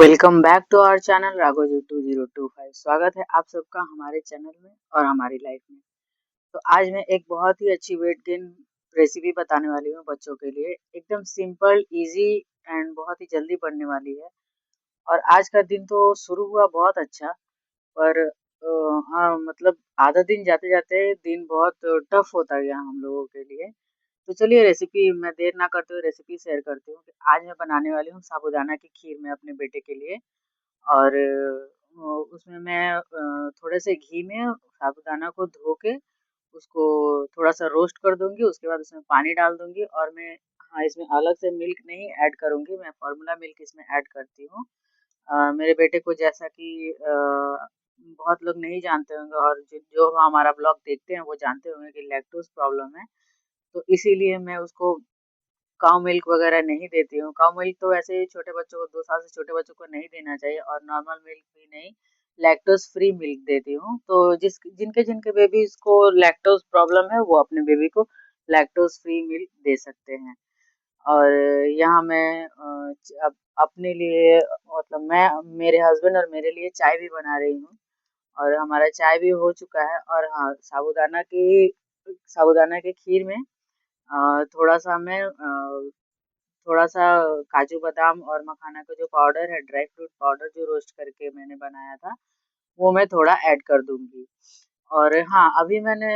Welcome back to our channel Raghoji 2025। स्वागत है आप सबका हमारे चैनल में और हमारी लाइफ में। तो आज मैं एक बहुत ही अच्छी वेट गेन रेसिपी बताने वाली हूँ बच्चों के लिए। एकदम सिंपल, इजी एंड बहुत ही जल्दी बनने वाली है। और आज का दिन तो शुरू हुआ बहुत अच्छा, पर हाँ मतलब आधा दिन जाते जाते दिन बहुत टफ होता गया हम लोगों के लिए। तो चलिए रेसिपी मैं देर ना करते हुए रेसिपी शेयर करती हूँ कि आज मैं बनाने वाली हूँ साबूदाना की खीर मैं अपने बेटे के लिए। और उसमें मैं थोड़े से घी में साबूदाना को धो के उसको थोड़ा-सा रोस्ट कर दूँगी, उसके बाद उसमें पानी डाल दूँगी और मैं हाँ, इसमें अलग से मिल्क नहीं ऐड करूँगी, मैं फ़ॉर्मूला मिल्क इसमें ऐड करती हूँ। मेरे बेटे को जैसा कि बहुत लोग नहीं जानते होंगे और जो जो हमारा ब्लॉग देखते हैं वो जानते होंगे कि लैक्टोज़ प्रॉब्लम है, तो इसीलिए मैं उसको काऊ मिल्क वगैरह नहीं देती हूँ। काऊ मिल्क तो वैसे ही छोटे बच्चों को 2 साल से छोटे बच्चों को नहीं देना चाहिए और नॉर्मल मिल्क भी नहीं, लैक्टोज़ फ्री मिल्क देती हूँ। तो जिनके बेबीज़ को लैक्टोज़ प्रॉब्लम है वो अपने बेबी को लैक्टोज़ फ्री मिल्क दे सकते हैं। और यहाँ मैं अपने लिए मतलब मैं मेरे हस्बैंड और मेरे लिए चाय भी बना रही हूँ और हमारा चाय भी हो चुका है। और हाँ, साबूदाना की खीर में थोड़ा-सा मैं थोड़ा-सा काजू बादाम और मखाना का जो पाउडर है, ड्राई फ्रूट पाउडर जो रोस्ट करके मैंने बनाया था, वो मैं थोड़ा ऐड कर दूँगी। और हाँ, अभी मैंने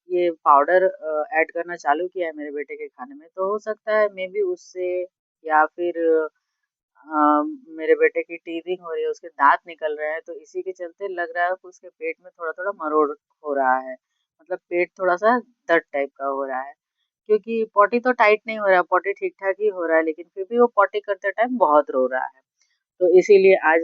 ये पाउडर ऐड करना चालू किया है मेरे बेटे के खाने में, तो हो सकता है मेबी उससे या फिर मेरे बेटे की टीथिंग हो रही है, उसके दाँत निकल रहे हैं, तो इसी के चलते लग रहा है कि उसके पेट में थोड़ा-थोड़ा मरोड़ हो रहा है। मतलब पेट थोड़ा-सा दर्द टाइप का हो रहा है। क्योंकि पॉटी तो टाइट नहीं हो रहा है, पॉटी ठीक-ठाक ही हो रहा है, लेकिन फिर भी वो पॉटी करते टाइम बहुत रो रहा है। तो इसीलिए आज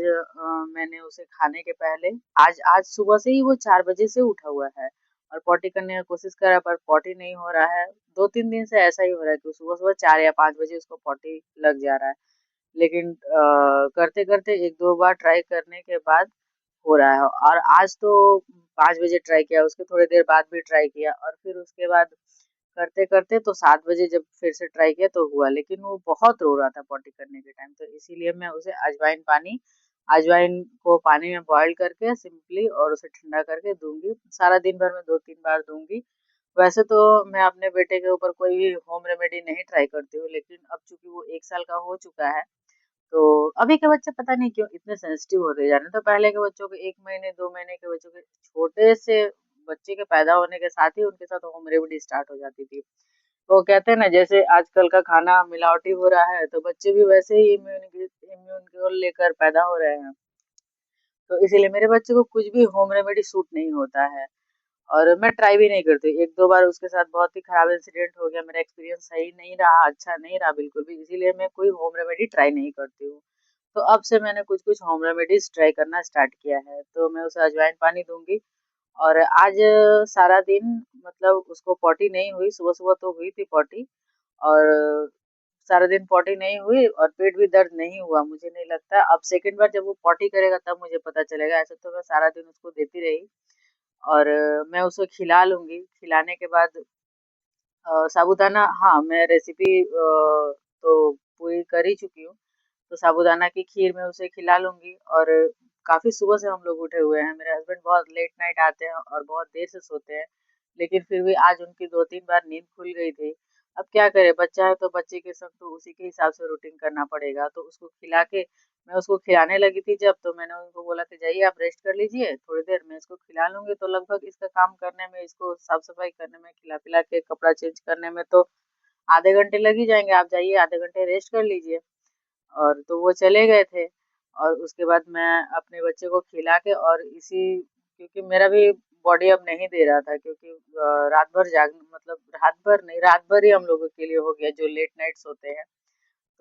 मैंने उसे खाने के पहले आज आज सुबह से ही वो 4 बजे से उठा हुआ है और पॉटी करने की कोशिश कर रहा है, पर पॉटी नहीं हो रहा है। 2-3 दिन से ऐसा ही हो रहा है कि सुबह-सुबह 4 या 5 बजे उसको पॉटी लग जा रहा है। लेकिन करते-करते 1-2 बार ट्राई करने के बाद हो रहा है और आज तो 5 बजे ट्राई किया, उसके थोड़ी देर बाद भी ट्राई किया और फिर उसके बाद करते-करते तो 7 बजे जब फिर से ट्राई किया तो हुआ, लेकिन वो बहुत रो रहा था पॉटी करने के टाइम, तो इसीलिए मैं उसे अजवाइन को पानी में बॉयल करके सिंपली और उसे ठंडा करके दूँगी। सारा दिन भर में 2-3 बार दूँगी। वैसे तो मैं अपने बेटे के ऊपर कोई भी होम रेमेडी नहीं ट्राई करती हूँ, लेकिन अब चूँकि वो 1 साल का हो चुका है, तो अभी के बच्चे पता नहीं क्यों इतने सेंसिटिव होते जा रहे हैं। तो पहले के बच्चों के 1 महीने 2 महीने के बच्चों के छोटे से बच्चे के पैदा होने के साथ ही उनके साथ होम रेमेडी स्टार्ट हो जाती थी। तो कहते हैं ना, जैसे आजकल का खाना मिलावटी हो रहा है तो बच्चे भी वैसे ही इम्यून को लेकर पैदा हो रहे हैं। तो इसीलिए मेरे बच्चे को कुछ भी होम रेमेडी सूट नहीं होता है और मैं ट्राई भी नहीं करती। 1-2 बार उसके साथ बहुत ही खराब इंसिडेंट हो गया, मेरा एक्सपीरियंस सही नहीं रहा, अच्छा नहीं रहा बिल्कुल भी, इसीलिए मैं कोई होम रेमेडी ट्राई नहीं करती हूँ। तो अब से मैंने कुछ-कुछ होम रेमेडीज़ ट्राई करना स्टार्ट किया है, तो मैं उसे अजवाइन पानी दूँगी। और आज सारा दिन मतलब उसको पॉटी नहीं हुई, सुबह-सुबह तो हुई थी पॉटी और सारा दिन पॉटी नहीं हुई और पेट भी दर्द नहीं हुआ, मुझे नहीं लगता। अब सेकंड बार जब वो पॉटी करेगा तब मुझे पता चलेगा, ऐसे तो मैं सारा दिन उसको देती रही। और मैं उसे खिला लूँगी, खिलाने के बाद साबूदाना हाँ, मैं रेसिपी तो पूरी कर ही चुकी हूँ। तो साबूदाना की खीर मैं उसे खिला लूँगी और काफ़ी सुबह से हम लोग उठे हुए हैं। मेरे हस्बैंड बहुत लेट नाइट आते हैं और बहुत देर से सोते हैं। लेकिन फिर भी आज उनकी 2-3 बार नींद खुल गई थी। अब क्या करें, बच्चा है तो बच्चे के संग तो उसी के हिसाब से रूटीन करना पड़ेगा। तो उसको खिला के मैं उसको खिलाने लगी थी जब, तो मैंने उनको बोला कि जाइए आप रेस्ट कर लीजिए, थोड़ी देर मैं इसको खिला लूँगी। तो लगभग इसका काम करने में, इसको साफ-सफाई करने में, खिला-पिला के कपड़ा चेंज करने में तो आधे घंटे लग ही जाएँगे। आप जाइए आधे घंटे रेस्ट कर लीजिए। और तो वो चले गए थे और उसके बाद मैं अपने बच्चे को खिला के और इसी क्योंकि मेरा भी बॉडी अब नहीं दे रहा था, क्योंकि रात भर जाग मतलब रात भर नहीं, रात भर ही हम लोगों के लिए हो गया जो लेट नाइट्स होते हैं।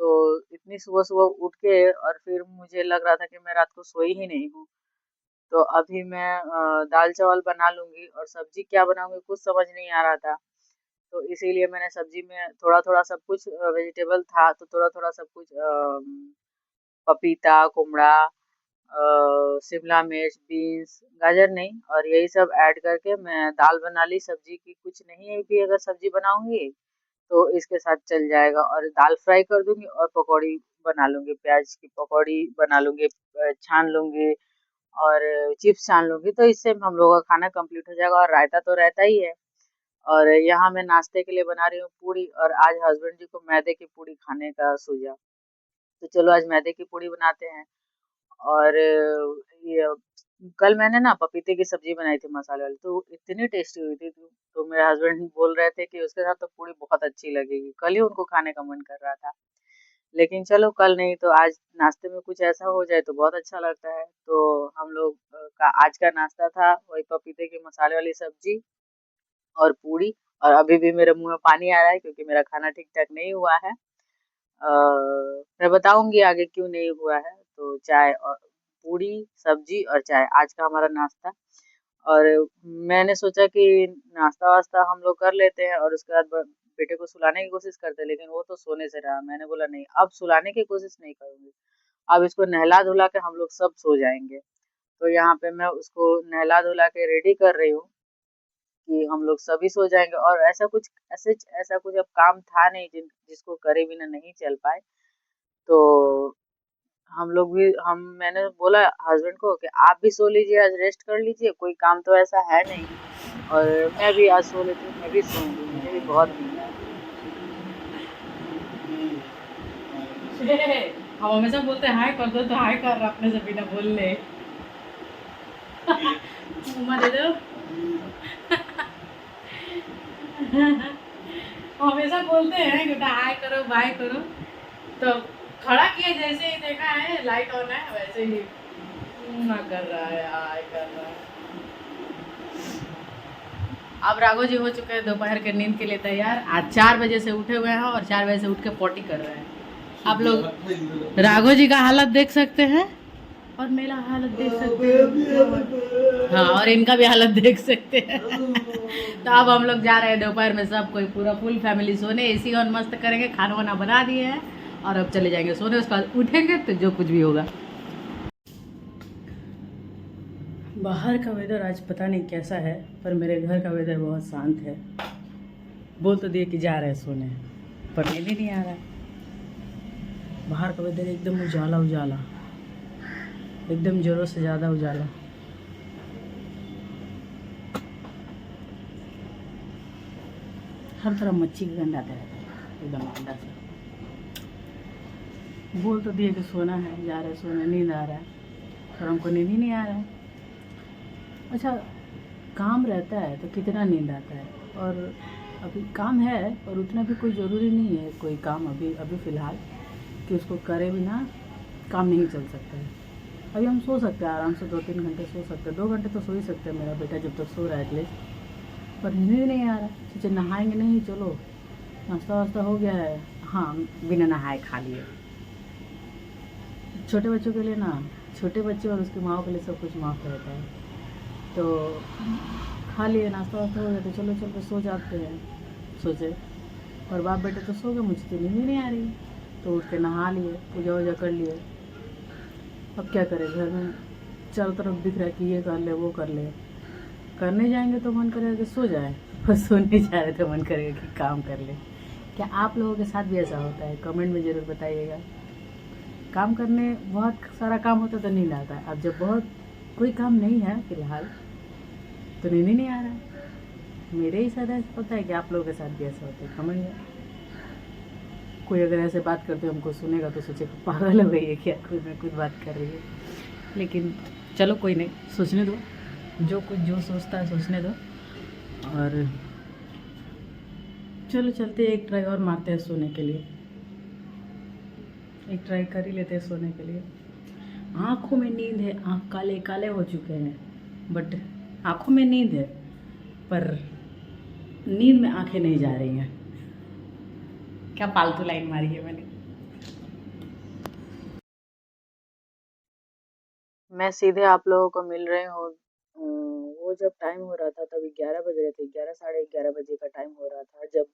तो इतनी सुबह-सुबह उठ के और फिर मुझे लग रहा था कि मैं रात को सोई ही नहीं हूँ। तो अभी मैं दाल-चावल बना लूँगी और सब्ज़ी क्या बनाऊँगी कुछ समझ नहीं आ रहा था। तो इसीलिए मैंने सब्ज़ी में थोड़ा-थोड़ा सब कुछ वेजिटेबल था तो थोड़ा-थोड़ा सब कुछ पपीता, कुमड़ा, शिमला मिर्च, बीन्स, गाजर नहीं और यही सब ऐड करके मैं दाल बना ली। सब्जी की कुछ नहीं भी अगर सब्जी बनाऊँगी तो इसके साथ चल जाएगा और दाल फ्राई कर दूँगी और पकौड़ी बना लूँगी, प्याज़ की पकौड़ी बना लूँगी, छान लूँगी और चिप्स छान लूँगी, तो इससे हम लोगों का खाना कंप्लीट हो जाएगा और रायता तो रहता ही है। और यहाँ मैं नाश्ते के लिए बना रही हूँ पूड़ी और आज हस्बैंड जी को मैदे की पूड़ी खाने का सूझा। तो चलो आज मैदे की पूड़ी बनाते हैं। और ये कल मैंने ना पपीते की सब्जी बनाई थी मसाले वाली, तो इतनी टेस्टी हुई थी। तो मेरे हस्बैंड बोल रहे थे कि उसके साथ तो पूड़ी बहुत अच्छी लगेगी। कल ही उनको खाने का मन कर रहा था। लेकिन चलो कल नहीं तो आज नाश्ते में कुछ ऐसा हो जाए तो बहुत अच्छा लगता है। तो हम लोग का आज का नाश्ता था वही पपीते की मसाले वाली सब्जी और पूड़ी। और अभी भी मेरे मुंह में पानी आ रहा है क्योंकि मेरा खाना ठीक ठाक नहीं हुआ है। मैं बताऊंगी आगे क्यों नहीं हुआ है। तो चाय और पूड़ी सब्जी और चाय आज का हमारा नाश्ता। और मैंने सोचा कि नाश्ता वास्ता हम लोग कर लेते हैं और उसके बाद बेटे को सुलाने की कोशिश करते हैं, लेकिन वो तो सोने से रहा। मैंने बोला नहीं अब सुलाने की कोशिश नहीं करूंगी, अब इसको नहला धुला के हम लोग सब सो जाएंगे। तो यहाँ पे मैं उसको नहला धुला के रेडी कर रही हूँ कि हम लोग सभी सो जाएंगे। और ऐसा कुछ अब काम था नहीं जिसको करे बिना नहीं चल पाए। तो हम लोग भी हम मैंने बोला हस्बैंड को कि आप भी सो लीजिए, आज रेस्ट कर लीजिए, कोई काम तो ऐसा है नहीं। और मैं भी आज सो लेती हूँ, मैं भी सोऊंगी, मुझे भी बहुत नींद आ रही है। हम हमेशा बोलते हैं हाय कर दो, तो हाय कर रहा अपने से बिना बोल ले। मम्मा दे दो। हम हमेशा बोलते हैं कि बेटा हाय करो बाय करो, तो खड़ा किए जैसे ही देखा है लाइट ऑन है वैसे ही कर रहा है, हाय कर रहा है। अब राघव जी हो चुके हैं दोपहर के नींद के लिए तैयार। आज 4 बजे से उठे हुए हैं और 4 बजे से उठ के पॉटी कर रहे हैं। आप लोग राघव जी का हालत देख सकते हैं और मेरा हालत देख सकते हैं। हाँ, और इनका भी हालत देख सकते हैं। तो अब हम लोग जा रहे हैं दोपहर में सब कोई पूरा फुल फैमिली सोने, एसी ऑन मस्त करेंगे, खाना वाना बना दिए हैं और अब चले जाएंगे सोने। उसके बाद उठेंगे तो जो कुछ भी होगा। बाहर का वेदर आज पता नहीं कैसा है, पर मेरे घर का वेदर बहुत शांत है। बोल तो दिए कि जा रहे हैं सोने, पर नींद ही नहीं आ रहा है। बाहर का वेदर एकदम उजाला उजाला, एकदम जोरों से ज़्यादा उजाला। हर तरफ मच्छी की गंध आता रहता है, एकदम गंदा सा। बोल तो दिए कि सोना है, जा रहे सोने, नींद आ रहा है, पर हमको नींद ही नहीं आ रहा है। अच्छा, काम रहता है तो कितना नींद आता है, और अभी काम है और उतना भी कोई ज़रूरी नहीं है कोई काम अभी अभी फ़िलहाल कि उसको करे बिना काम नहीं चल सकता है। अभी हम सो सकते हैं आराम से, 2-3 घंटे सो सकते हैं, 2 घंटे तो सो ही सकते हैं, मेरा बेटा जब तक सो रहा है एटलीस्ट। पर नींद ही नहीं आ रहा। सोचे नहाएंगे नहीं, चलो नाश्ता वास्ता हो गया है, हाँ बिना नहाए खा लिए। छोटे बच्चों के लिए ना, छोटे बच्चे और उसकी माँ के लिए सब कुछ माफ़ रहता है। तो खा लिए, नाश्ता वास्ता हो गया, तो चलो चल के सो जाते हैं सोचे। और बाप बेटे तो सो गए, मुझे तो नींद ही नहीं आ रही। तो उठ के नहा लिए, पूजा वूजा कर लिए। अब क्या करें, घर में चारों तरफ दिख रहा है कि ये कर ले वो कर ले। करने जाएंगे तो मन करेगा कि सो जाए, और सोने जा रहे तो मन करेगा कि काम कर ले। क्या आप लोगों के साथ भी ऐसा होता है? कमेंट में ज़रूर बताइएगा। काम करने बहुत सारा काम होता है तो नींद आता है, अब जब बहुत कोई काम नहीं है फ़िलहाल तो नींद ही नहीं आ रहा है। मेरे ही साथ ऐसा होता है कि आप लोगों के साथ भी ऐसा होता है? कमेंट में। कोई अगर ऐसे बात करते हमको सुनेगा तो सोचेगा पागल हो गई है क्या, खुद में कुछ बात कर रही है। लेकिन चलो कोई नहीं, सोचने दो, जो सोचता है सोचने दो। और चलो चलते, एक ट्राई और मारते हैं सोने के लिए, एक ट्राई कर ही लेते हैं सोने के लिए। आँखों में नींद है, आँख काले काले हो चुके हैं, बट आँखों में नींद है, पर नींद में आंखें नहीं जा रही हैं। क्या फालतू लाइन मारी है मैंने। मैं सीधे आप लोगों को मिल रही हूँ। वो जब टाइम हो रहा था तभी 11 बज रहे थे, 11 साढ़े 11 बजे का टाइम हो रहा था जब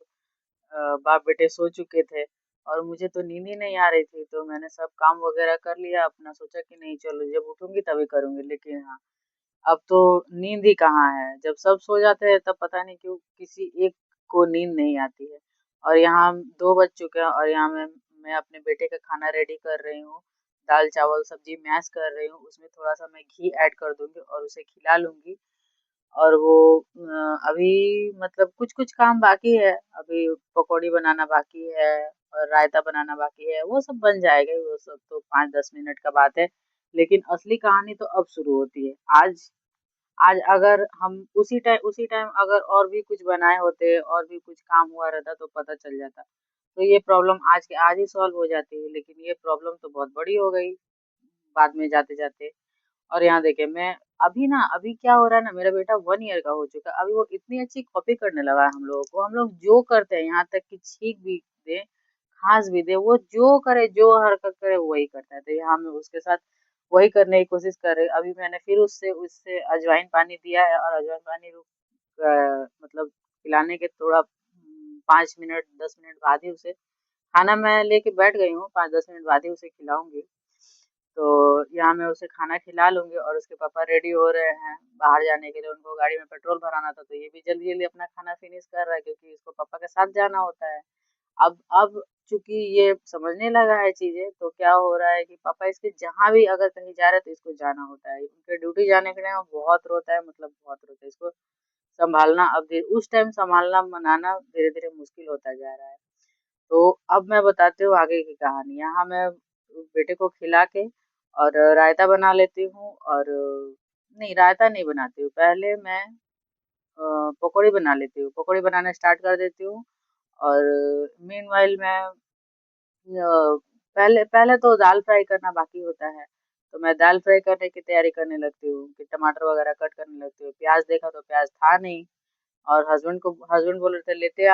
बाप बेटे सो चुके थे और मुझे तो नींद ही नहीं आ रही थी। तो मैंने सब काम वगैरह कर लिया अपना, सोचा कि नहीं चलो जब उठूंगी तभी करूंगी। लेकिन हाँ, अब तो नींद ही कहाँ है, जब सब सो जाते हैं तब पता नहीं क्यों किसी एक को नींद नहीं आती है। और यहाँ 2 बज चुके हैं और यहाँ मैं अपने बेटे का खाना रेडी कर रही हूँ, दाल चावल सब्जी मैश कर रही हूँ, उसमें थोड़ा सा मैं घी ऐड कर दूंगी और उसे खिला लूंगी। और वो अभी मतलब कुछ कुछ काम बाकी है, अभी पकौड़ी बनाना बाकी है और रायता बनाना बाकी है, वो सब बन जाएगा, वो सब तो 5-10 मिनट का बात है। लेकिन असली कहानी तो अब शुरू होती है। आज आज अगर हम उसी टाइम अगर और भी कुछ बनाए होते और भी कुछ काम हुआ रहता तो पता चल जाता। तो ये प्रॉब्लम आज के आज ही सॉल्व हो जाती है, लेकिन ये प्रॉब्लम तो बहुत बड़ी हो गई बाद में जाते-जाते। और यहाँ देखिए मैं अभी क्या हो रहा है ना, मेरा बेटा 1 ईयर का हो चुका है, अभी वो इतनी अच्छी कॉपी करने लगा है हम लोगों को। हम लोग जो करते हैं यहाँ तक कि छींक भी दे, खाँस भी दे, वो जो करे, जो हरकत करे वही करता है। तो यहाँ मैं उसके साथ वही करने की कोशिश कर रही हूँ। अभी मैंने फिर उससे उससे अजवाइन पानी दिया है और अजवाइन पानी मतलब पिलाने के थोड़ा 5 मिनट 10 मिनट बाद ही उसे खाना मैं लेके बैठ गई हूँ, 5-10 मिनट बाद ही उसे खिलाऊँगी। तो यहाँ मैं उसे खाना खिला लूँगी और उसके पापा रेडी हो रहे हैं बाहर जाने के लिए, उनको गाड़ी में पेट्रोल भराना था, तो ये भी जल्दी-जल्दी अपना खाना फिनिश कर रहा है क्योंकि इसको पापा के साथ जाना होता है। अब चूँकि ये समझने लगा है चीज़ें, तो क्या हो रहा है कि पापा इसके जहाँ भी अगर कहीं जा रहे हैं तो इसको जाना होता है। उनके ड्यूटी जाने के टाइम बहुत रोता है, मतलब बहुत रोता है। इसको सँभालना अब धीरे उस टाइम सँभालना मनाना धीरे-धीरे मुश्किल होता जा रहा है। तो अब मैं बताती हूँ आगे की कहानी। यहाँ मैं बेटे को खिला के और रायता बना लेती हूँ और नहीं रायता नहीं बनाती हूँ। पहले मैं पकौड़ी बना लेती हूँ। पकौड़ी बनाना स्टार्ट कर देती हूँ और मीनव्हाइल मैं पहले पहले तो दाल फ्राई करना बाकी होता है। तो मैं दाल फ्राई करने की तैयारी करने लगती हूँ कि टमाटर वगैरह कट करने लगती हूँ। प्याज़ देखा तो प्याज़ था नहीं। और हस्बैंड बोल रहे थे लेते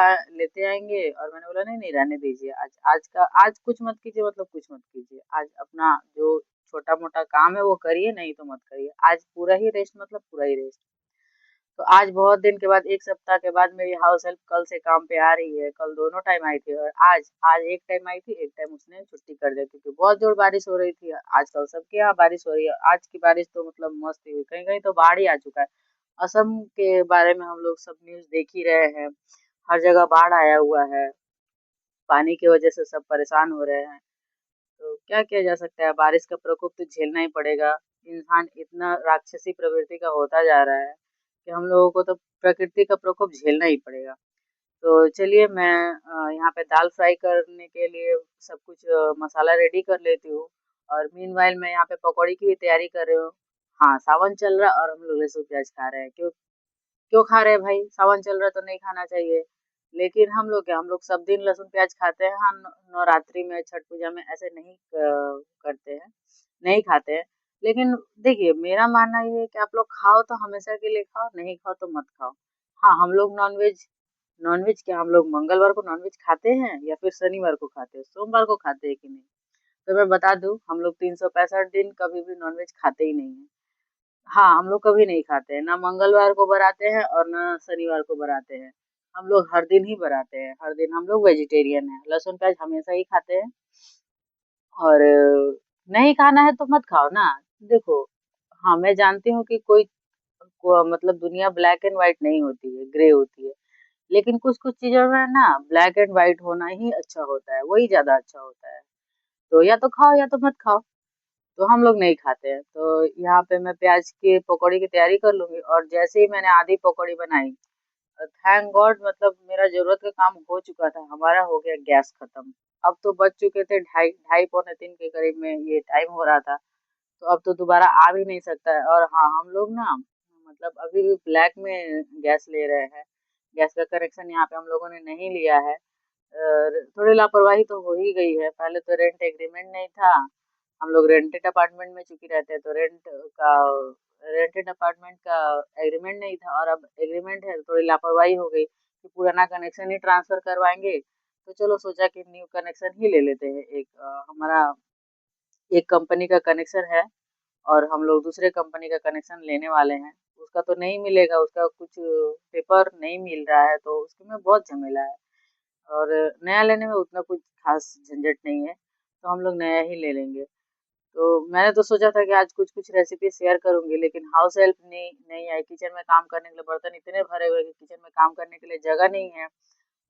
आएँगे और मैंने बोला नहीं, नहीं रहने दीजिए। आज कुछ मत कीजिए मतलब कुछ मत कीजिए। आज अपना जो छोटा-मोटा काम है वो करिए, नहीं तो मत करिए। आज पूरा ही रेस्ट मतलब पूरा ही रेस्ट। तो आज बहुत दिन के बाद 1 सप्ताह के बाद मेरी हाउस हेल्प कल से काम पे आ रही है। कल दोनों टाइम आई थी और आज एक टाइम आई थी, एक टाइम उसने छुट्टी कर दी क्योंकि बहुत जोर बारिश हो रही थी। आजकल सबके यहाँ बारिश हो रही है। आज की बारिश तो मतलब मस्त ही हुई। कहीं-कहीं तो बाढ़ ही आ चुका है। असम के बारे में हम लोग सब न्यूज़ देख ही रहे हैं। हर जगह बाढ़ आया हुआ है। पानी की वजह से सब परेशान हो रहे हैं। तो क्या किया जा सकता है? बारिश का प्रकोप तो झेलना ही पड़ेगा। इंसान इतना राक्षसी प्रवृत्ति का होता जा रहा है कि हम लोगों को तो प्रकृति का प्रकोप झेलना ही पड़ेगा। तो चलिए मैं यहाँ पे दाल फ्राई करने के लिए सब कुछ मसाला रेडी कर लेती हूँ और मीनवाइल मैं यहाँ पे पकौड़ी की भी तैयारी कर रही हूँ। हाँ, सावन चल रहा है और हम लोग लहसुन प्याज खा रहे हैं। क्यों क्यों खा रहे हैं भाई? सावन चल रहा है तो नहीं खाना चाहिए। लेकिन हम लोग क्या, हम लोग सब दिन लहसुन प्याज खाते हैं। हम नवरात्रि में, छठ पूजा में ऐसे नहीं करते हैं, नहीं खाते हैं। लेकिन देखिए मेरा मानना ये है कि आप लोग खाओ तो हमेशा के लिए खाओ, नहीं खाओ तो मत खाओ। हाँ, हम लोग नॉनवेज नॉनवेज क्या हम लोग मंगलवार को नॉनवेज खाते हैं या फिर शनिवार को खाते हैं? सोमवार को खाते हैं कि नहीं? तो मैं बता दूँ हम लोग 365 दिन कभी भी नॉनवेज खाते ही नहीं हैं। हाँ, हम लोग कभी नहीं खाते हैं, ना मंगलवार को बनाते हैं और ना शनिवार को बनाते हैं। हम लोग हर दिन ही बनाते हैं, हर दिन हम लोग वेजिटेरियन हैं, लहसुन-प्याज हमेशा ही खाते हैं और नहीं खाना है तो मत खाओ ना। देखो, हाँ, मैं जानती हूँ कि कोई मतलब दुनिया ब्लैक एंड व्हाइट नहीं होती है, ग्रे होती है। लेकिन कुछ-कुछ चीज़ों में ना ब्लैक एंड व्हाइट होना ही अच्छा होता है, वही ज़्यादा अच्छा होता है। तो या तो खाओ या तो मत खाओ। तो हम लोग नहीं खाते हैं। तो यहाँ पे मैं प्याज की पकौड़ी की तैयारी कर लूँगी और जैसे ही मैंने आधी पकौड़ी बनाई थैंक गॉड मतलब मेरा ज़रूरत का काम हो चुका था, हमारा हो गया गैस खत्म। अब तो बज चुके थे ढाई ढाई पौने 3 के करीब में ये टाइम हो रहा था, तो अब तो दोबारा आ भी नहीं सकता है और हाँ, हम लोग ना मतलब अभी भी ब्लैक में गैस ले रहे हैं। गैस का कनेक्शन यहाँ पे हम लोगों ने नहीं लिया है। थोड़ी लापरवाही तो हो ही गई है, पहले तो रेंट एग्रीमेंट नहीं था। हम लोग रेंटेड अपार्टमेंट में चूँकि रहते हैं तो का रेंटेड अपार्टमेंट का एग्रीमेंट नहीं था और अब एग्रीमेंट है तो थोड़ी लापरवाही हो गई कि पुराना कनेक्शन ही ट्रांसफ़र करवाएँगे। तो चलो सोचा कि न्यू कनेक्शन ही ले लेते हैं। हमारा एक कंपनी का कनेक्शन है और हम लोग दूसरे कंपनी का कनेक्शन लेने वाले हैं। उसका तो नहीं मिलेगा, उसका कुछ पेपर नहीं मिल रहा है तो उसमें बहुत झमेला है और नया लेने में उतना कुछ ख़ास झंझट नहीं है, तो हम लोग नया ही ले लेंगे। तो मैंने तो सोचा था कि आज कुछ-कुछ रेसिपी शेयर करूँगी लेकिन हाउस हेल्प नहीं नहीं आई। किचन में काम करने के लिए बर्तन इतने भरे हुए हैं कि किचन में काम करने के लिए जगह नहीं है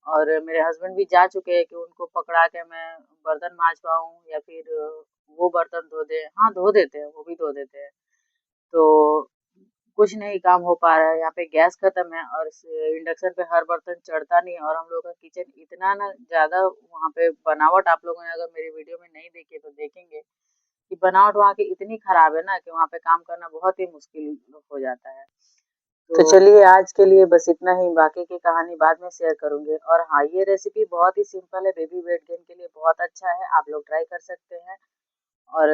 और मेरे हस्बैंड भी जा चुके हैं कि उनको पकड़ा के मैं बर्तन मांज पाऊँ या फिर वो बर्तन धो दें। हाँ, धो देते हैं, वो भी धो देते हैं। तो कुछ नहीं काम हो पा रहा है, यहाँ पे गैस खत्म है और इंडक्शन पे हर बर्तन चढ़ता नहीं है और हम लोग का किचन इतना ना ज़्यादा वहाँ पे बनावट, आप लोगों ने अगर मेरी वीडियो में नहीं देखी है तो देखेंगे कि बनावट वहाँ की इतनी खराब है ना कि वहाँ पे काम करना बहुत ही मुश्किल हो जाता है। तो चलिए आज के लिए बस इतना ही, बाकी की कहानी बाद में शेयर करूँगी। और हाँ, ये रेसिपी बहुत ही सिंपल है, बेबी वेट गेन के लिए बहुत अच्छा है, आप लोग ट्राई कर सकते हैं। और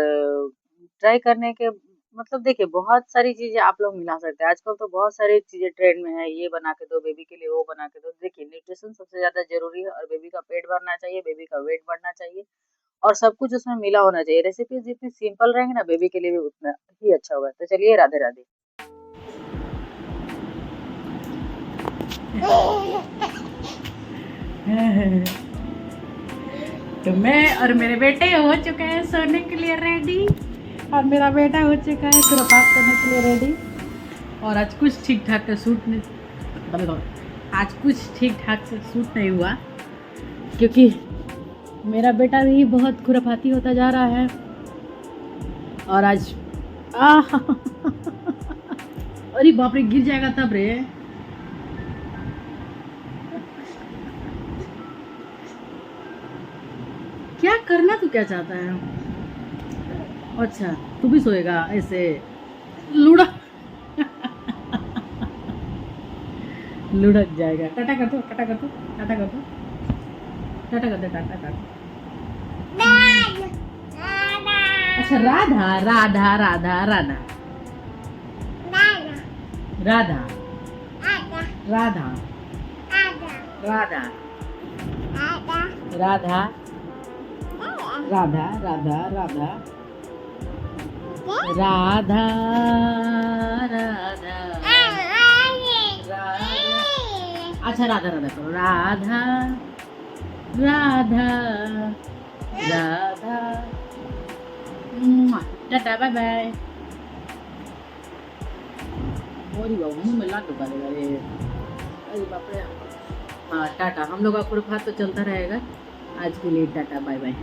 ट्राई करने के मतलब देखिए बहुत सारी चीज़ें आप लोग मिला सकते हैं। आजकल तो बहुत सारी चीज़ें ट्रेंड में है, ये बना के दो बेबी के लिए, वो बना के दो। देखिए न्यूट्रिशन सबसे ज़्यादा ज़रूरी है और बेबी का पेट भरना चाहिए, बेबी का वेट बढ़ना चाहिए और सब कुछ उसमें मिला होना चाहिए। रेसिपी जितनी सिंपल रहेंगी ना बेबी के लिए भी उतना ही अच्छा होगा। तो चलिए राधे-राधे। तो मैं और मेरे बेटे हो चुके हैं सोने के लिए रेडी, और मेरा बेटा हो चुका है खुरापात करने के लिए रेडी। और आज कुछ ठीक ठाक से सूट नहीं, आज कुछ ठीक ठाक से सूट नहीं हुआ क्योंकि मेरा बेटा भी बहुत खुरापाती होता जा रहा है। और आज अरे बाप रे, गिर जाएगा तब रे। क्या करना तू क्या चाहता है? अच्छा तू भी सोएगा ऐसे लुढ़क लुढ़क जाएगा। टाटा कर दो, टाटा कर दो, टाटा कर दो, टाटा कर दो, टाटा कर दो। अच्छा राधा राधा राधा राधा राधा राधा राधा राधा राधा राधा राधा राधा राधा अच्छा राधा राधा करो, Radha Radha Radha. Tata bye bye. अरे बाबू मुँह में लात ढुका देगा ये, अरे बाप रे। हाँ टाटा, हम लोग का खुरफात तो चलता रहेगा। आज के लिए टाटा बाय बाय।